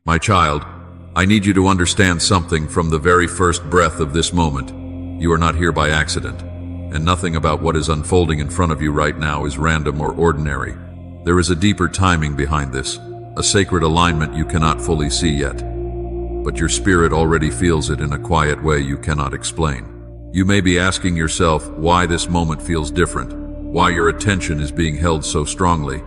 My child, I need you to understand something from the very first breath of this moment. You are not here by accident, and nothing about what is unfolding in front of you right now is random or ordinary. There is a deeper timing behind this, a sacred alignment you cannot fully see yet. But your spirit already feels it in a quiet way you cannot explain. You may be asking yourself why this moment feels different, why your attention is being held so strongly,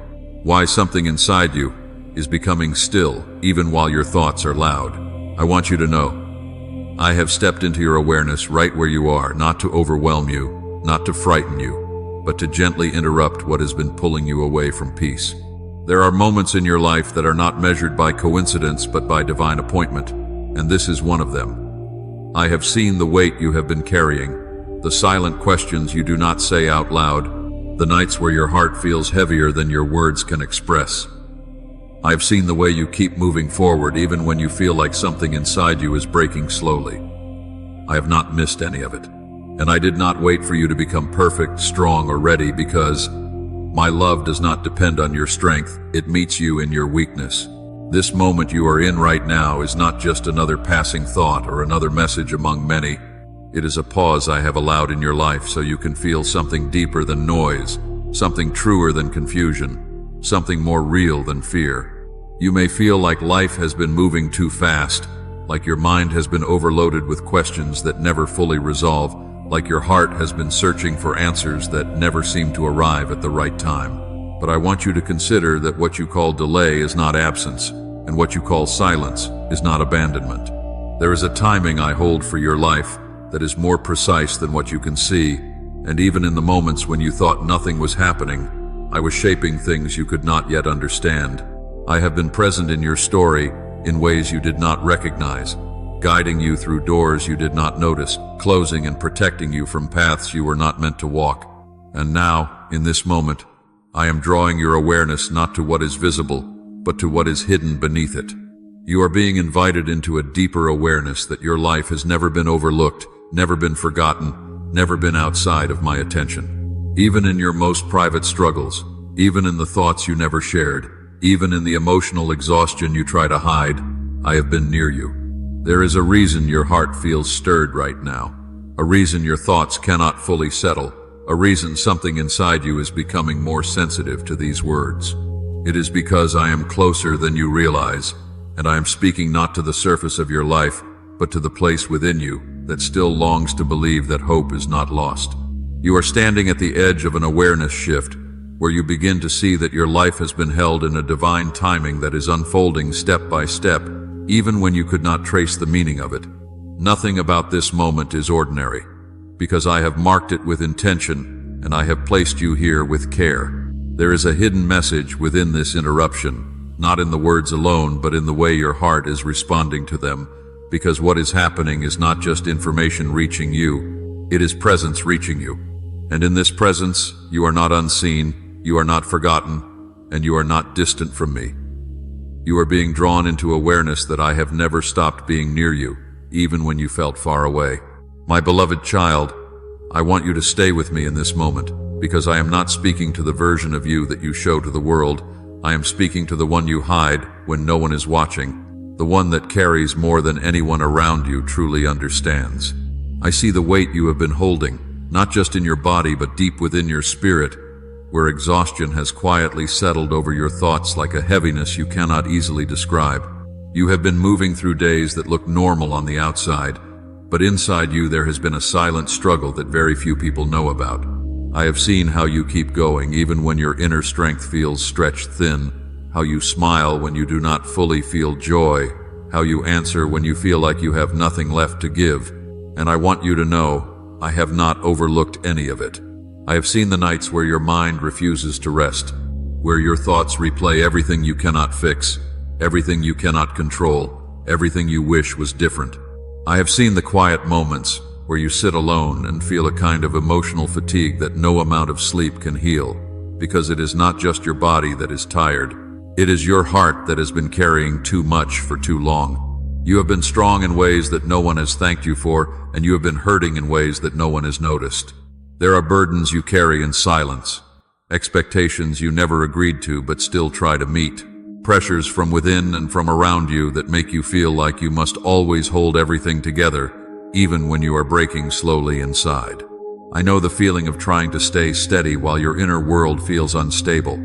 why something inside you is becoming still even while your thoughts are loud. I want you to know, I have stepped into your awareness right where you are, not to overwhelm you, not to frighten you, but to gently interrupt what has been pulling you away from peace. There are moments in your life that are not measured by coincidence but by divine appointment, and this is one of them. I have seen the weight you have been carrying, the silent questions you do not say out loud, the nights where your heart feels heavier than your words can express. I have seen the way you keep moving forward even when you feel like something inside you is breaking slowly. I have not missed any of it, and I did not wait for you to become perfect, strong, or ready, because my love does not depend on your strength, it meets you in your weakness. This moment you are in right now is not just another passing thought or another message among many. It is a pause I have allowed in your life so you can feel something deeper than noise, something truer than confusion, something more real than fear. You may feel like life has been moving too fast, like your mind has been overloaded with questions that never fully resolve, like your heart has been searching for answers that never seem to arrive at the right time. But I want you to consider that what you call delay is not absence, and what you call silence is not abandonment. There is a timing I hold for your life that is more precise than what you can see, and even in the moments when you thought nothing was happening, I was shaping things you could not yet understand. I have been present in your story in ways you did not recognize, guiding you through doors you did not notice, closing and protecting you from paths you were not meant to walk. And now, in this moment, I am drawing your awareness not to what is visible, but to what is hidden beneath it. You are being invited into a deeper awareness that your life has never been overlooked, never been forgotten, never been outside of my attention. Even in your most private struggles, even in the thoughts you never shared, even in the emotional exhaustion you try to hide, I have been near you. There is a reason your heart feels stirred right now, a reason your thoughts cannot fully settle, a reason something inside you is becoming more sensitive to these words. It is because I am closer than you realize, and I am speaking not to the surface of your life, but to the place within you that still longs to believe that hope is not lost. You are standing at the edge of an awareness shift, where you begin to see that your life has been held in a divine timing that is unfolding step by step, even when you could not trace the meaning of it. Nothing about this moment is ordinary, because I have marked it with intention, and I have placed you here with care. There is a hidden message within this interruption, not in the words alone, but in the way your heart is responding to them, because what is happening is not just information reaching you, it is presence reaching you. And in this presence, you are not unseen, you are not forgotten, and you are not distant from me. You are being drawn into awareness that I have never stopped being near you, even when you felt far away. My beloved child, I want you to stay with me in this moment, because I am not speaking to the version of you that you show to the world. I am speaking to the one you hide when no one is watching, the one that carries more than anyone around you truly understands. I see the weight you have been holding, not just in your body but deep within your spirit, where exhaustion has quietly settled over your thoughts like a heaviness you cannot easily describe. You have been moving through days that look normal on the outside, but inside you there has been a silent struggle that very few people know about. I have seen how you keep going even when your inner strength feels stretched thin, how you smile when you do not fully feel joy, how you answer when you feel like you have nothing left to give. And I want you to know, I have not overlooked any of it. I have seen the nights where your mind refuses to rest, where your thoughts replay everything you cannot fix, everything you cannot control, everything you wish was different. I have seen the quiet moments where you sit alone and feel a kind of emotional fatigue that no amount of sleep can heal, because it is not just your body that is tired, it is your heart that has been carrying too much for too long. You have been strong in ways that no one has thanked you for, and you have been hurting in ways that no one has noticed. There are burdens you carry in silence, expectations you never agreed to but still try to meet, Pressures from within and from around you that make you feel like you must always hold everything together, even when you are breaking slowly inside. I know the feeling of trying to stay steady while your inner world feels unstable.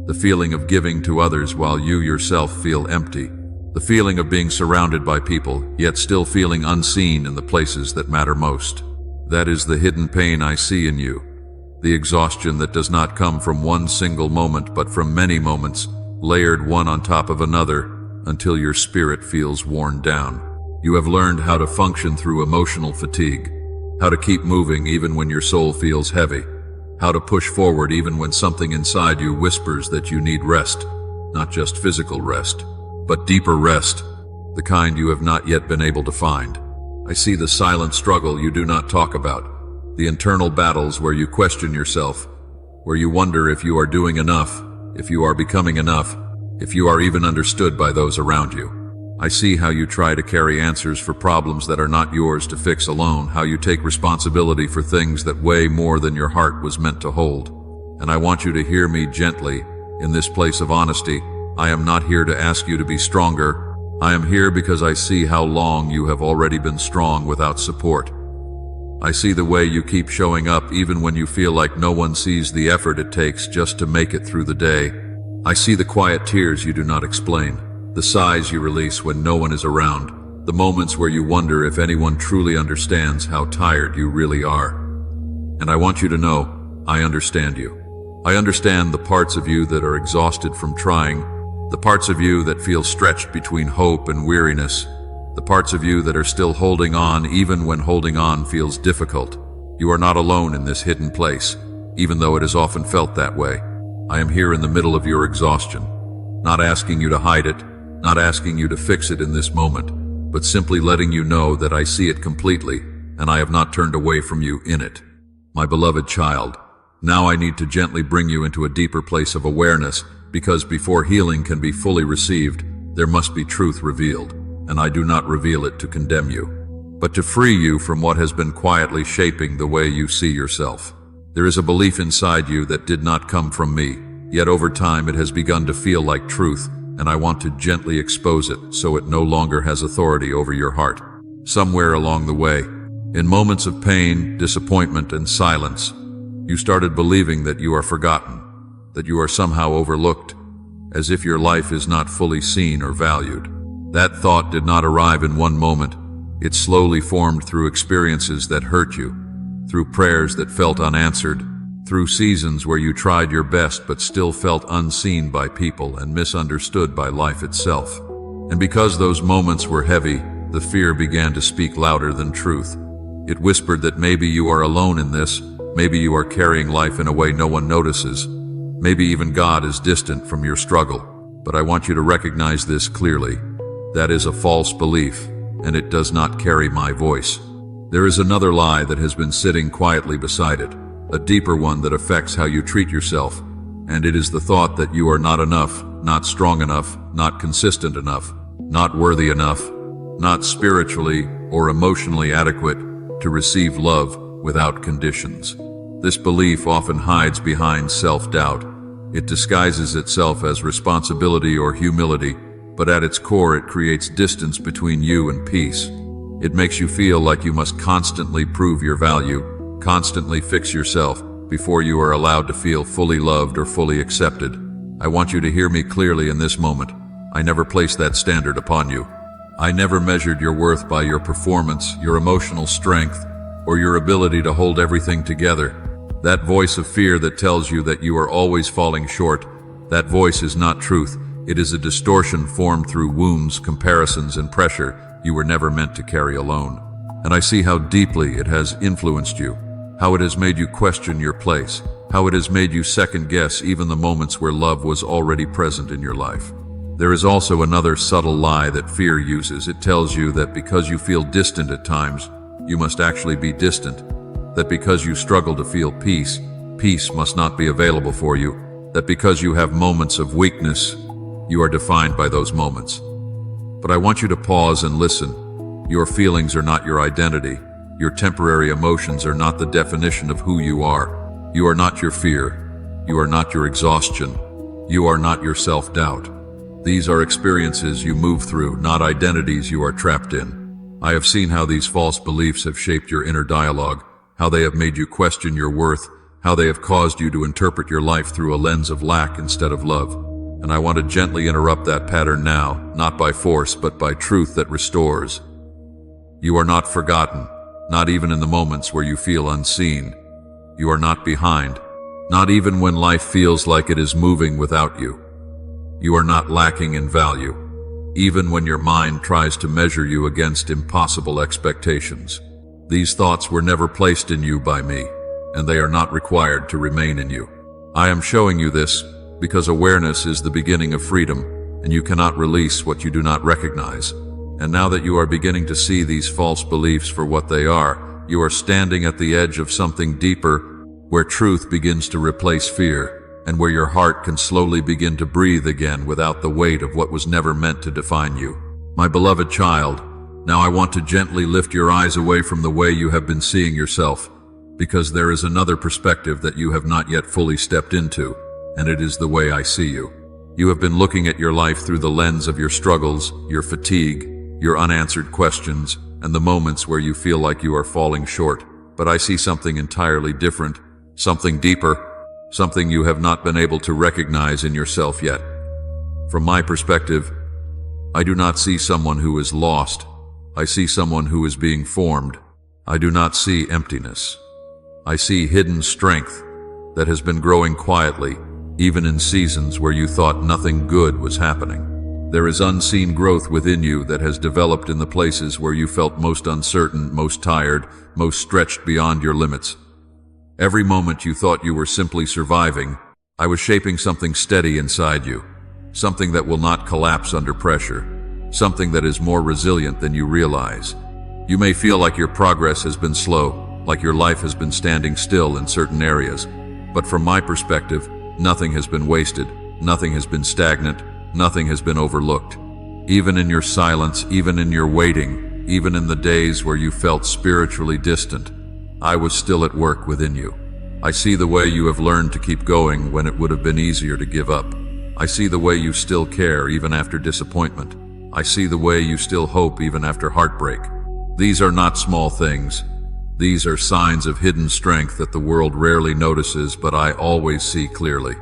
The feeling of giving to others while you yourself feel empty. The feeling of being surrounded by people, yet still feeling unseen in the places that matter most. That is the hidden pain I see in you. The exhaustion that does not come from one single moment, but from many moments, layered one on top of another, until your spirit feels worn down. You have learned how to function through emotional fatigue, how to keep moving even when your soul feels heavy, how to push forward even when something inside you whispers that you need rest, not just physical rest, but deeper rest, the kind you have not yet been able to find. I see the silent struggle you do not talk about, the internal battles where you question yourself, where you wonder if you are doing enough, if you are becoming enough, if you are even understood by those around you. I see how you try to carry answers for problems that are not yours to fix alone, how you take responsibility for things that weigh more than your heart was meant to hold. And I want you to hear me gently, in this place of honesty. I am not here to ask you to be stronger. I am here because I see how long you have already been strong without support. I see the way you keep showing up even when you feel like no one sees the effort it takes just to make it through the day. I see the quiet tears you do not explain, the sighs you release when no one is around, the moments where you wonder if anyone truly understands how tired you really are. And I want you to know, I understand you. I understand the parts of you that are exhausted from trying, the parts of you that feel stretched between hope and weariness, the parts of you that are still holding on even when holding on feels difficult. You are not alone in this hidden place, even though it has often felt that way. I am here in the middle of your exhaustion, not asking you to hide it, not asking you to fix it in this moment, but simply letting you know that I see it completely, and I have not turned away from you in it. My beloved child, now I need to gently bring you into a deeper place of awareness, because before healing can be fully received, there must be truth revealed, and I do not reveal it to condemn you, but to free you from what has been quietly shaping the way you see yourself. There is a belief inside you that did not come from me, yet over time it has begun to feel like truth, and I want to gently expose it so it no longer has authority over your heart. Somewhere along the way, in moments of pain, disappointment, and silence, you started believing that you are forgotten, that you are somehow overlooked, as if your life is not fully seen or valued. That thought did not arrive in one moment. It slowly formed through experiences that hurt you, through prayers that felt unanswered, through seasons where you tried your best but still felt unseen by people and misunderstood by life itself. And because those moments were heavy, the fear began to speak louder than truth. It whispered that maybe you are alone in this, maybe you are carrying life in a way no one notices, maybe even God is distant from your struggle. But I want you to recognize this clearly. That is a false belief, and it does not carry my voice. There is another lie that has been sitting quietly beside it, a deeper one that affects how you treat yourself, and it is the thought that you are not enough, not strong enough, not consistent enough, not worthy enough, not spiritually or emotionally adequate to receive love without conditions. This belief often hides behind self-doubt. It disguises itself as responsibility or humility, but at its core it creates distance between you and peace. It makes you feel like you must constantly prove your value, constantly fix yourself before you are allowed to feel fully loved or fully accepted. I want you to hear me clearly in this moment. I never placed that standard upon you. I never measured your worth by your performance, your emotional strength, or your ability to hold everything together. That voice of fear that tells you that you are always falling short, that voice is not truth. It is a distortion formed through wounds, comparisons, and pressure you were never meant to carry alone. And I see how deeply it has influenced you, how it has made you question your place, how it has made you second-guess even the moments where love was already present in your life. There is also another subtle lie that fear uses. It tells you that because you feel distant at times, you must actually be distant, that because you struggle to feel peace, peace must not be available for you, that because you have moments of weakness, you are defined by those moments. But I want you to pause and listen. Your feelings are not your identity. Your temporary emotions are not the definition of who you are. You are not your fear. You are not your exhaustion. You are not your self-doubt. These are experiences you move through, not identities you are trapped in. I have seen how these false beliefs have shaped your inner dialogue, how they have made you question your worth, how they have caused you to interpret your life through a lens of lack instead of love. And I want to gently interrupt that pattern now, not by force, but by truth that restores. You are not forgotten, not even in the moments where you feel unseen. You are not behind, not even when life feels like it is moving without you. You are not lacking in value, even when your mind tries to measure you against impossible expectations. These thoughts were never placed in you by me, and they are not required to remain in you. I am showing you this because awareness is the beginning of freedom, and you cannot release what you do not recognize. And now that you are beginning to see these false beliefs for what they are, you are standing at the edge of something deeper, where truth begins to replace fear, and where your heart can slowly begin to breathe again without the weight of what was never meant to define you. My beloved child, now I want to gently lift your eyes away from the way you have been seeing yourself, because there is another perspective that you have not yet fully stepped into, and it is the way I see you. You have been looking at your life through the lens of your struggles, your fatigue, your unanswered questions, and the moments where you feel like you are falling short. But I see something entirely different, something deeper, something you have not been able to recognize in yourself yet. From my perspective, I do not see someone who is lost. I see someone who is being formed. I do not see emptiness. I see hidden strength that has been growing quietly, even in seasons where you thought nothing good was happening. There is unseen growth within you that has developed in the places where you felt most uncertain, most tired, most stretched beyond your limits. Every moment you thought you were simply surviving, I was shaping something steady inside you, something that will not collapse under pressure, something that is more resilient than you realize. You may feel like your progress has been slow, like your life has been standing still in certain areas, but from my perspective, nothing has been wasted, nothing has been stagnant, nothing has been overlooked. Even in your silence, even in your waiting, even in the days where you felt spiritually distant, I was still at work within you. I see the way you have learned to keep going when it would have been easier to give up. I see the way you still care even after disappointment. I see the way you still hope even after heartbreak. These are not small things. These are signs of hidden strength that the world rarely notices, but I always see clearly.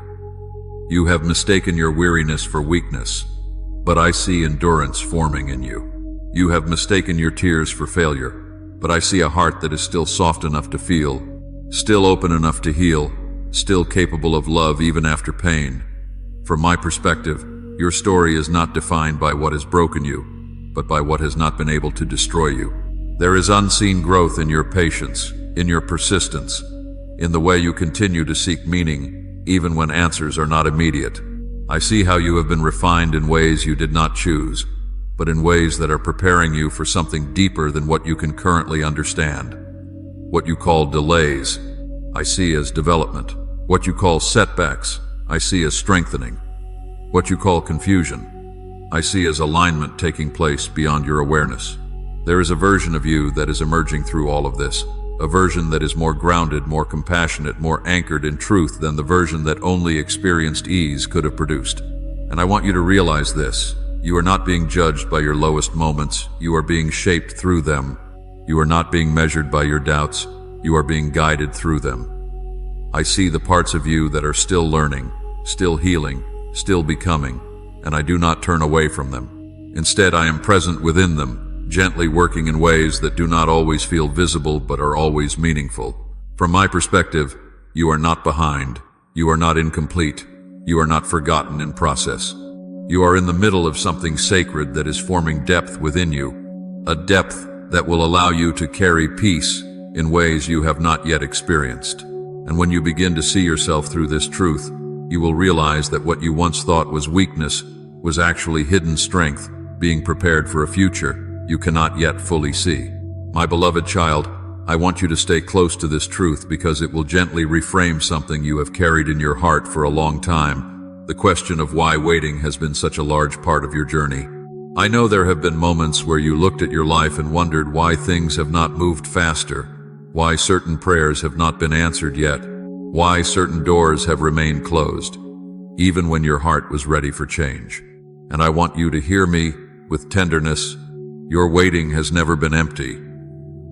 You have mistaken your weariness for weakness, but I see endurance forming in you. You have mistaken your tears for failure, but I see a heart that is still soft enough to feel, still open enough to heal, still capable of love even after pain. From my perspective, your story is not defined by what has broken you, but by what has not been able to destroy you. There is unseen growth in your patience, in your persistence, in the way you continue to seek meaning, even when answers are not immediate. I see how you have been refined in ways you did not choose, but in ways that are preparing you for something deeper than what you can currently understand. What you call delays, I see as development. What you call setbacks, I see as strengthening. What you call confusion, I see as alignment taking place beyond your awareness. There is a version of you that is emerging through all of this, a version that is more grounded, more compassionate, more anchored in truth than the version that only experienced ease could have produced. And I want you to realize this. You are not being judged by your lowest moments. You are being shaped through them. You are not being measured by your doubts. You are being guided through them. I see the parts of you that are still learning, still healing, still becoming, and I do not turn away from them. Instead, I am present within them, gently working in ways that do not always feel visible but are always meaningful. From my perspective, you are not behind. You are not incomplete. You are not forgotten in process. You are in the middle of something sacred that is forming depth within you, a depth that will allow you to carry peace in ways you have not yet experienced. And when you begin to see yourself through this truth, you will realize that what you once thought was weakness was actually hidden strength, being prepared for a future you cannot yet fully see. My beloved child, I want you to stay close to this truth because it will gently reframe something you have carried in your heart for a long time. The question of why waiting has been such a large part of your journey. I know there have been moments where you looked at your life and wondered why things have not moved faster, why certain prayers have not been answered yet, why certain doors have remained closed, even when your heart was ready for change. And I want you to hear me with tenderness. Your waiting has never been empty,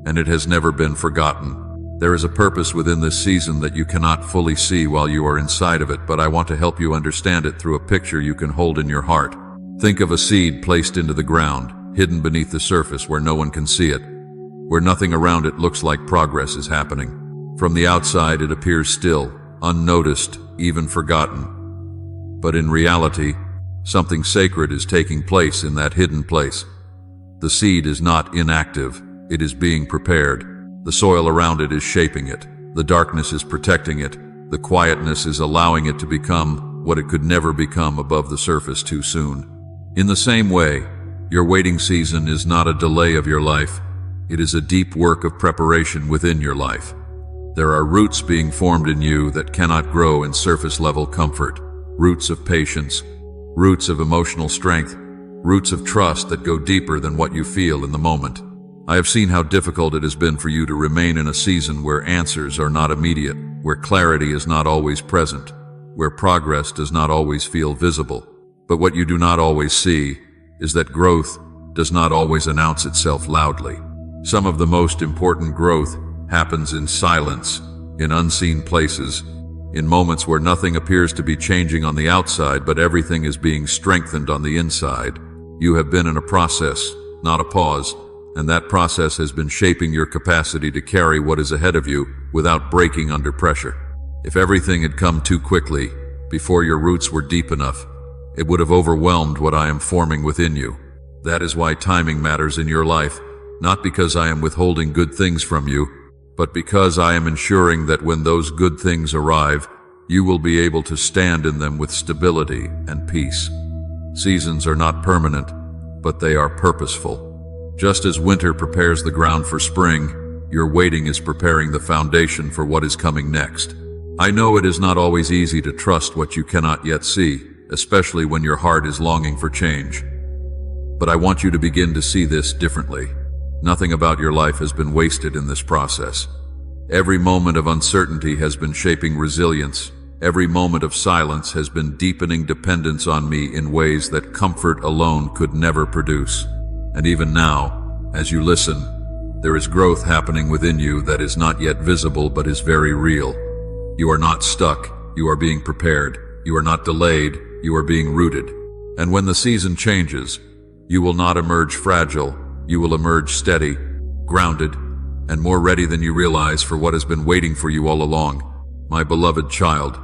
and it has never been forgotten. There is a purpose within this season that you cannot fully see while you are inside of it, but I want to help you understand it through a picture you can hold in your heart. Think of a seed placed into the ground, hidden beneath the surface where no one can see it, where nothing around it looks like progress is happening. From the outside, it appears still, unnoticed, even forgotten. But in reality, something sacred is taking place in that hidden place. The seed is not inactive, it is being prepared. The soil around it is shaping it. The darkness is protecting it. The quietness is allowing it to become what it could never become above the surface too soon. In the same way, your waiting season is not a delay of your life. It is a deep work of preparation within your life. There are roots being formed in you that cannot grow in surface-level comfort. Roots of patience, roots of emotional strength, roots of trust that go deeper than what you feel in the moment. I have seen how difficult it has been for you to remain in a season where answers are not immediate, where clarity is not always present, where progress does not always feel visible. But what you do not always see is that growth does not always announce itself loudly. Some of the most important growth happens in silence, in unseen places, in moments where nothing appears to be changing on the outside, but everything is being strengthened on the inside. You have been in a process, not a pause, and that process has been shaping your capacity to carry what is ahead of you without breaking under pressure. If everything had come too quickly, before your roots were deep enough, it would have overwhelmed what I am forming within you. That is why timing matters in your life, not because I am withholding good things from you, but because I am ensuring that when those good things arrive, you will be able to stand in them with stability and peace. Seasons are not permanent, but they are purposeful. Just as winter prepares the ground for spring, your waiting is preparing the foundation for what is coming next. I know it is not always easy to trust what you cannot yet see, especially when your heart is longing for change. But I want you to begin to see this differently. Nothing about your life has been wasted in this process. Every moment of uncertainty has been shaping resilience. Every moment of silence has been deepening dependence on me in ways that comfort alone could never produce. And even now, as you listen, there is growth happening within you that is not yet visible but is very real. You are not stuck, you are being prepared. You are not delayed, you are being rooted. And when the season changes, you will not emerge fragile, you will emerge steady, grounded, and more ready than you realize for what has been waiting for you all along. My beloved child,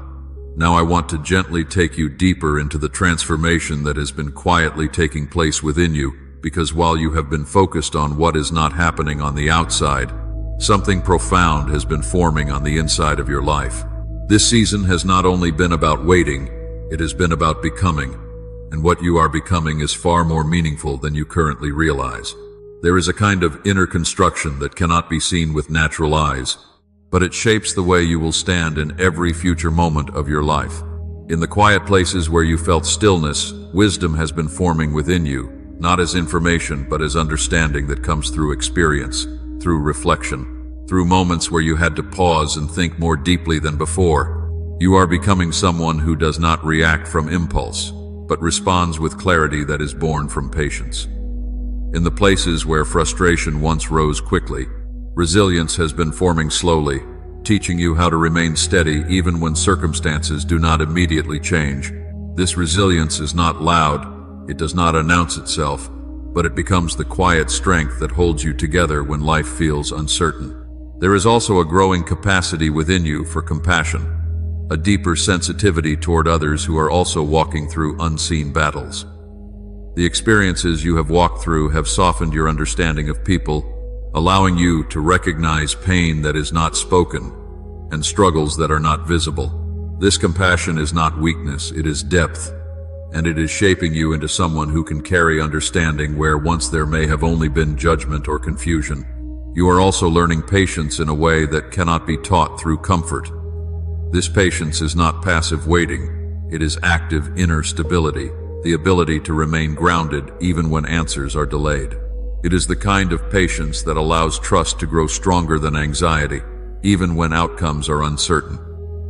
now I want to gently take you deeper into the transformation that has been quietly taking place within you. Because while you have been focused on what is not happening on the outside, something profound has been forming on the inside of your life. This season has not only been about waiting, it has been about becoming. And what you are becoming is far more meaningful than you currently realize. There is a kind of inner construction that cannot be seen with natural eyes, but it shapes the way you will stand in every future moment of your life. In the quiet places where you felt stillness, wisdom has been forming within you. Not as information, but as understanding that comes through experience, through reflection, through moments where you had to pause and think more deeply than before. You are becoming someone who does not react from impulse, but responds with clarity that is born from patience. In the places where frustration once rose quickly, resilience has been forming slowly, teaching you how to remain steady even when circumstances do not immediately change. This resilience is not loud. It does not announce itself, but it becomes the quiet strength that holds you together when life feels uncertain. There is also a growing capacity within you for compassion, a deeper sensitivity toward others who are also walking through unseen battles. The experiences you have walked through have softened your understanding of people, allowing you to recognize pain that is not spoken and struggles that are not visible. This compassion is not weakness, it is depth. And it is shaping you into someone who can carry understanding where once there may have only been judgment or confusion. You are also learning patience in a way that cannot be taught through comfort. This patience is not passive waiting, it is active inner stability, the ability to remain grounded even when answers are delayed. It is the kind of patience that allows trust to grow stronger than anxiety, even when outcomes are uncertain.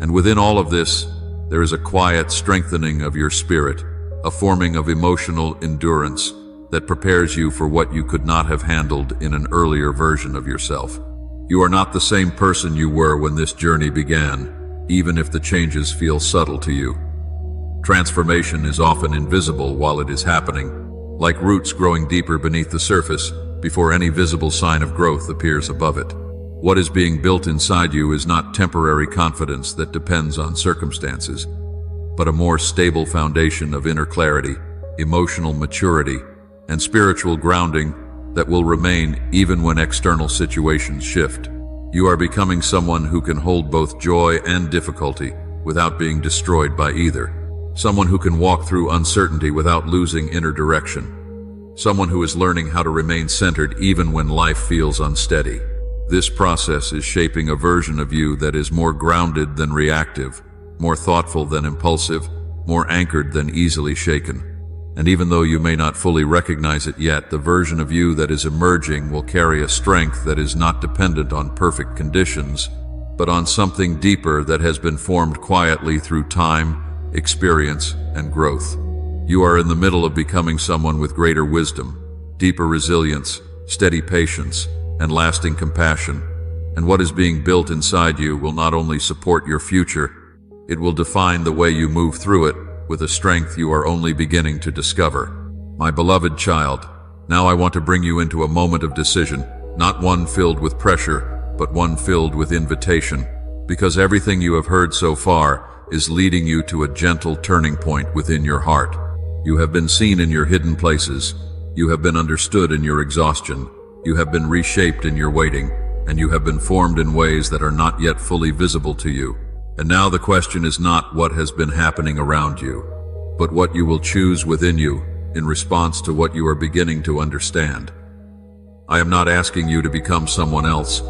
And within all of this, there is a quiet strengthening of your spirit. a forming of emotional endurance that prepares you for what you could not have handled in an earlier version of yourself. You are not the same person you were when this journey began, even if the changes feel subtle to you. Transformation is often invisible while it is happening, like roots growing deeper beneath the surface before any visible sign of growth appears above it. What is being built inside you is not temporary confidence that depends on circumstances, but a more stable foundation of inner clarity, emotional maturity, and spiritual grounding that will remain even when external situations shift. You are becoming someone who can hold both joy and difficulty without being destroyed by either. Someone who can walk through uncertainty without losing inner direction. Someone who is learning how to remain centered even when life feels unsteady. This process is shaping a version of you that is more grounded than reactive, more thoughtful than impulsive, more anchored than easily shaken. And even though you may not fully recognize it yet, the version of you that is emerging will carry a strength that is not dependent on perfect conditions, but on something deeper that has been formed quietly through time, experience, and growth. You are in the middle of becoming someone with greater wisdom, deeper resilience, steady patience, and lasting compassion. And what is being built inside you will not only support your future, it will define the way you move through it with a strength you are only beginning to discover. My beloved child, now I want to bring you into a moment of decision, not one filled with pressure, but one filled with invitation, because everything you have heard so far is leading you to a gentle turning point within your heart. You have been seen in your hidden places, you have been understood in your exhaustion, you have been reshaped in your waiting, and you have been formed in ways that are not yet fully visible to you. And now the question is not what has been happening around you, but what you will choose within you in response to what you are beginning to understand. I am not asking you to become someone else.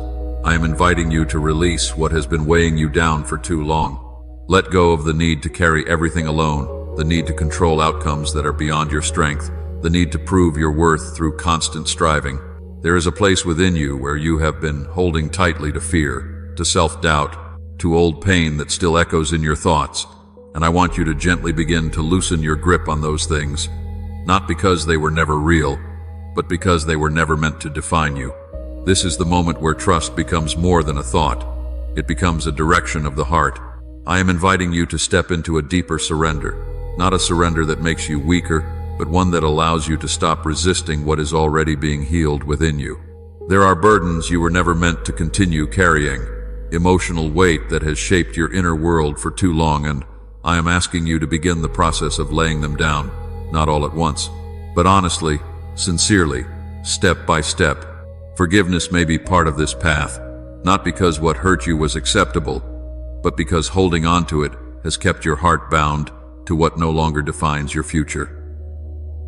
I am inviting you to release what has been weighing you down for too long. Let go of the need to carry everything alone, the need to control outcomes that are beyond your strength, the need to prove your worth through constant striving. There is a place within you where you have been holding tightly to fear, to self-doubt, to old pain that still echoes in your thoughts, and I want you to gently begin to loosen your grip on those things, not because they were never real, but because they were never meant to define you. This is the moment where trust becomes more than a thought. It becomes a direction of the heart. I am inviting you to step into a deeper surrender, not a surrender that makes you weaker, but one that allows you to stop resisting what is already being healed within you. There are burdens you were never meant to continue carrying, emotional weight that has shaped your inner world for too long, and I am asking you to begin the process of laying them down, not all at once, but honestly, sincerely, step by step. Forgiveness may be part of this path, not because what hurt you was acceptable, but because holding on to it has kept your heart bound to what no longer defines your future.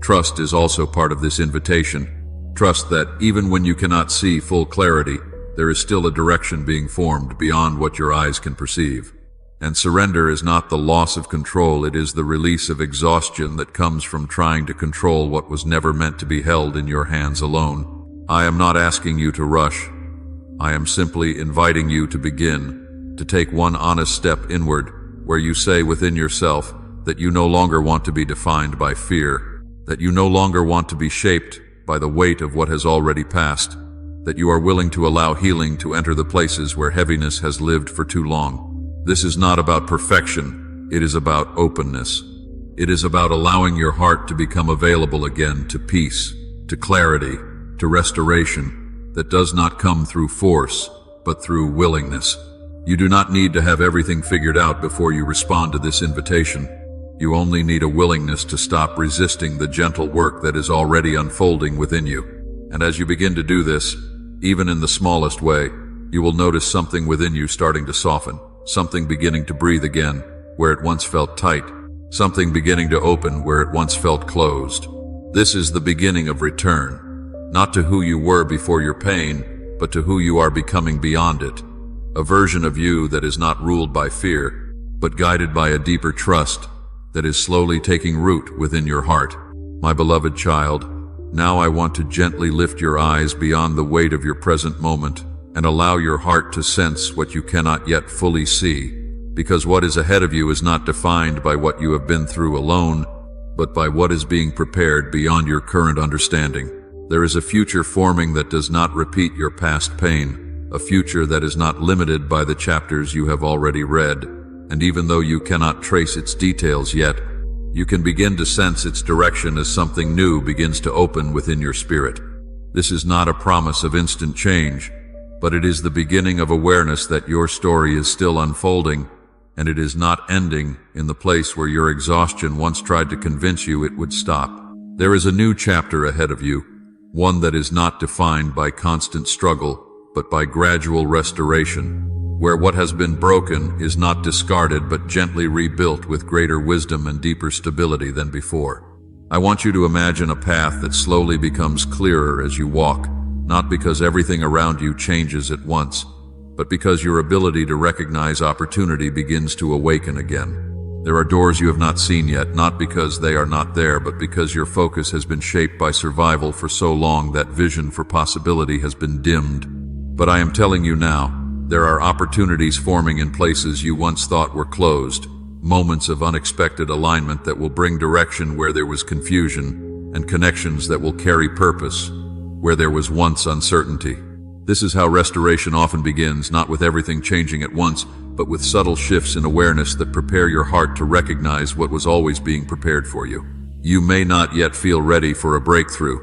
Trust is also part of this invitation. Trust that even when you cannot see full clarity, there is still a direction being formed beyond what your eyes can perceive. And surrender is not the loss of control, it is the release of exhaustion that comes from trying to control what was never meant to be held in your hands alone. I am not asking you to rush. I am simply inviting you to begin, to take one honest step inward, where you say within yourself that you no longer want to be defined by fear, that you no longer want to be shaped by the weight of what has already passed, that you are willing to allow healing to enter the places where heaviness has lived for too long. This is not about perfection, it is about openness. It is about allowing your heart to become available again to peace, to clarity, to restoration that does not come through force, but through willingness. You do not need to have everything figured out before you respond to this invitation. You only need a willingness to stop resisting the gentle work that is already unfolding within you. And as you begin to do this, even in the smallest way, you will notice something within you starting to soften, something beginning to breathe again where it once felt tight, something beginning to open where it once felt closed. This is the beginning of return, not to who you were before your pain, but to who you are becoming beyond it. A version of you that is not ruled by fear, but guided by a deeper trust that is slowly taking root within your heart. My beloved child, now I want to gently lift your eyes beyond the weight of your present moment and allow your heart to sense what you cannot yet fully see, because what is ahead of you is not defined by what you have been through alone, but by what is being prepared beyond your current understanding. There is a future forming that does not repeat your past pain, a future that is not limited by the chapters you have already read, and even though you cannot trace its details yet, you can begin to sense its direction as something new begins to open within your spirit. This is not a promise of instant change, but it is the beginning of awareness that your story is still unfolding, and it is not ending in the place where your exhaustion once tried to convince you it would stop. There is a new chapter ahead of you, one that is not defined by constant struggle, but by gradual restoration, where what has been broken is not discarded but gently rebuilt with greater wisdom and deeper stability than before. I want you to imagine a path that slowly becomes clearer as you walk, not because everything around you changes at once, but because your ability to recognize opportunity begins to awaken again. There are doors you have not seen yet, not because they are not there, but because your focus has been shaped by survival for so long that vision for possibility has been dimmed. But I am telling you now, there are opportunities forming in places you once thought were closed, moments of unexpected alignment that will bring direction where there was confusion, and connections that will carry purpose where there was once uncertainty. This is how restoration often begins, not with everything changing at once, but with subtle shifts in awareness that prepare your heart to recognize what was always being prepared for you. You may not yet feel ready for a breakthrough,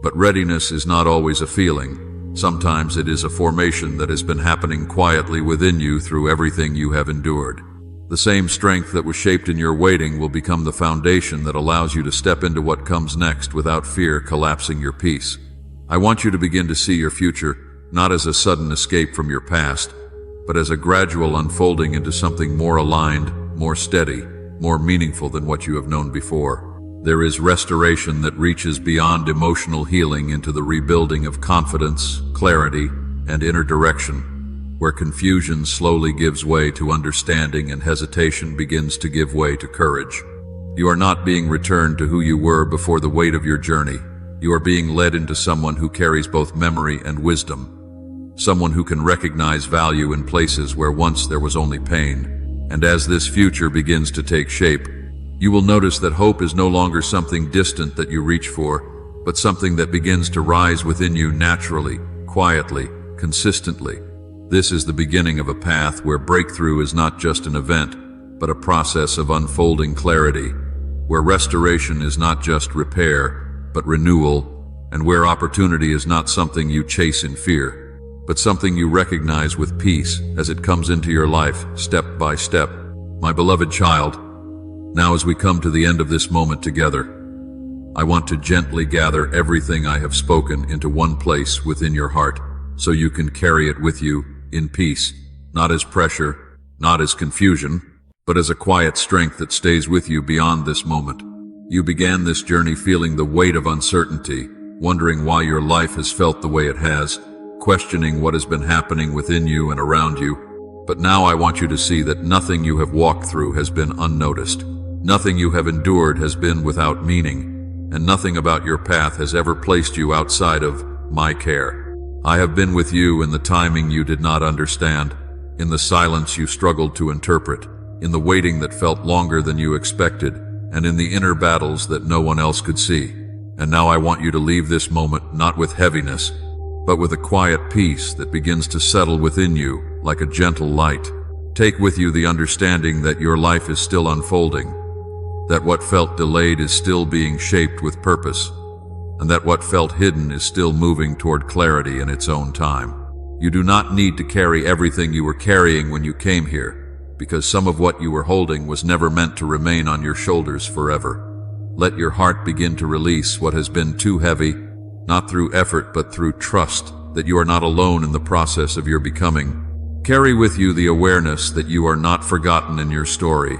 but readiness is not always a feeling. Sometimes it is a formation that has been happening quietly within you through everything you have endured. The same strength that was shaped in your waiting will become the foundation that allows you to step into what comes next without fear collapsing your peace. I want you to begin to see your future not as a sudden escape from your past, but as a gradual unfolding into something more aligned, more steady, more meaningful than what you have known before. There is restoration that reaches beyond emotional healing into the rebuilding of confidence, clarity, and inner direction, where confusion slowly gives way to understanding and hesitation begins to give way to courage. You are not being returned to who you were before the weight of your journey. You are being led into someone who carries both memory and wisdom, someone who can recognize value in places where once there was only pain. And as this future begins to take shape, you will notice that hope is no longer something distant that you reach for, but something that begins to rise within you naturally, quietly, consistently. This is the beginning of a path where breakthrough is not just an event, but a process of unfolding clarity, where restoration is not just repair, but renewal, and where opportunity is not something you chase in fear, but something you recognize with peace as it comes into your life, step by step. My beloved child, now as we come to the end of this moment together, I want to gently gather everything I have spoken into one place within your heart, so you can carry it with you in peace, not as pressure, not as confusion, but as a quiet strength that stays with you beyond this moment. You began this journey feeling the weight of uncertainty, wondering why your life has felt the way it has, questioning what has been happening within you and around you. But now I want you to see that nothing you have walked through has been unnoticed. Nothing you have endured has been without meaning, and nothing about your path has ever placed you outside of my care. I have been with you in the timing you did not understand, in the silence you struggled to interpret, in the waiting that felt longer than you expected, and in the inner battles that no one else could see. And now I want you to leave this moment not with heaviness, but with a quiet peace that begins to settle within you like a gentle light. Take with you the understanding that your life is still unfolding, that what felt delayed is still being shaped with purpose, and that what felt hidden is still moving toward clarity in its own time. You do not need to carry everything you were carrying when you came here, because some of what you were holding was never meant to remain on your shoulders forever. Let your heart begin to release what has been too heavy, not through effort but through trust that you are not alone in the process of your becoming. Carry with you the awareness that you are not forgotten in your story,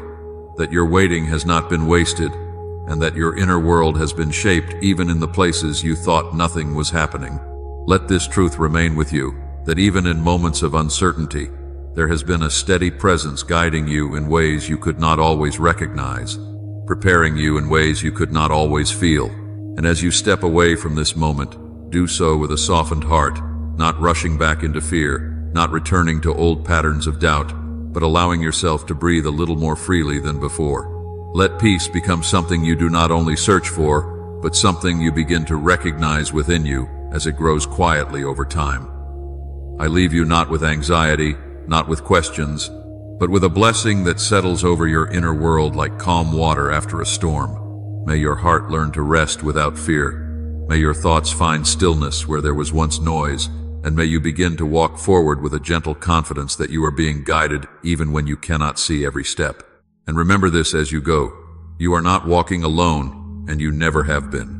that your waiting has not been wasted, and that your inner world has been shaped even in the places you thought nothing was happening. Let this truth remain with you, that even in moments of uncertainty, there has been a steady presence guiding you in ways you could not always recognize, preparing you in ways you could not always feel. And as you step away from this moment, do so with a softened heart, not rushing back into fear, not returning to old patterns of doubt, but allowing yourself to breathe a little more freely than before. Let peace become something you do not only search for, but something you begin to recognize within you as it grows quietly over time. I leave you not with anxiety, not with questions, but with a blessing that settles over your inner world like calm water after a storm. May your heart learn to rest without fear. May your thoughts find stillness where there was once noise, and may you begin to walk forward with a gentle confidence that you are being guided even when you cannot see every step. And remember this as you go: you are not walking alone, and you never have been.